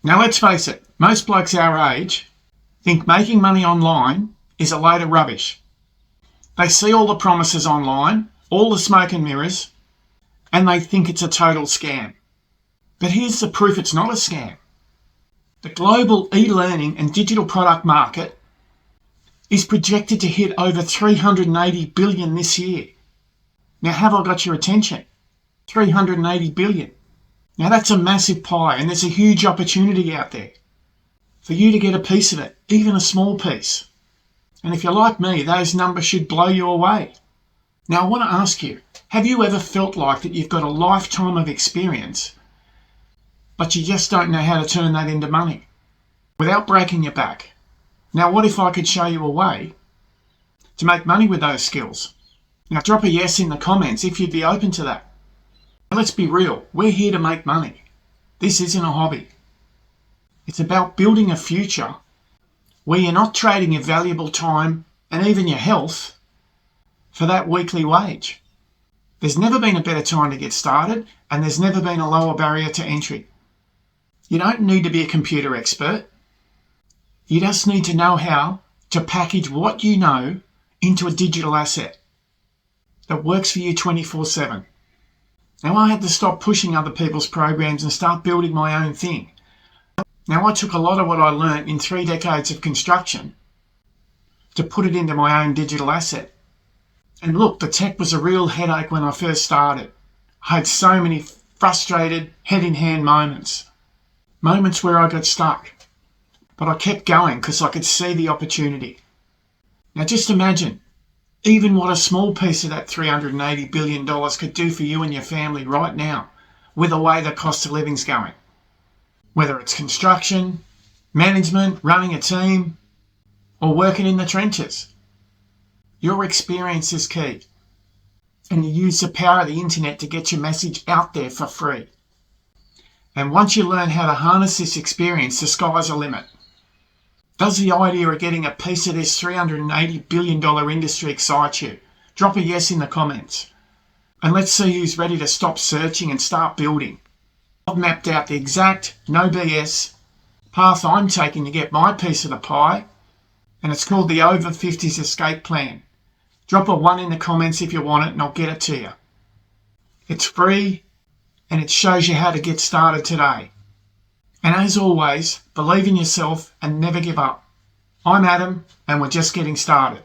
Now let's face it, most blokes our age think making money online is a load of rubbish. They see all the promises online, all the smoke and mirrors, and they think it's a total scam. But here's the proof it's not a scam. The global e-learning and digital product market is projected to hit over $380 billion this year. Now, have I got your attention? $380 billion. Now, that's a massive pie, and there's a huge opportunity out there for you to get a piece of it, even a small piece. And if you're like me, those numbers should blow you away. Now, I want to ask you, have you ever felt like that you've got a lifetime of experience, but you just don't know how to turn that into money without breaking your back? Now, what if I could show you a way to make money with those skills? Now, drop a yes in the comments if you'd be open to that. Now, let's be real. We're here to make money. This isn't a hobby. It's about building a future where you're not trading your valuable time and even your health for that weekly wage. There's never been a better time to get started, and there's never been a lower barrier to entry. You don't need to be a computer expert. You just need to know how to package what you know into a digital asset that works for you 24/7. Now, I had to stop pushing other people's programs and start building my own thing. Now, I took a lot of what I learnt in 3 decades of construction to put it into my own digital asset. And look, the tech was a real headache when I first started. I had so many frustrated, head-in-hand moments where I got stuck. But I kept going because I could see the opportunity. Now, just imagine even what a small piece of that $380 billion could do for you and your family right now with the way the cost of living's going. Whether it's construction, management, running a team, or working in the trenches. Your experience is key. And you use the power of the internet to get your message out there for free. And once you learn how to harness this experience, the sky's the limit. Does the idea of getting a piece of this $380 billion industry excite you? Drop a yes in the comments. And let's see who's ready to stop searching and start building. I've mapped out the exact, no BS, path I'm taking to get my piece of the pie, and it's called the Over 50s Escape Plan. Drop a 1 in the comments if you want it, and I'll get it to you. It's free, and it shows you how to get started today. And as always, believe in yourself and never give up. I'm Adam, and we're just getting started.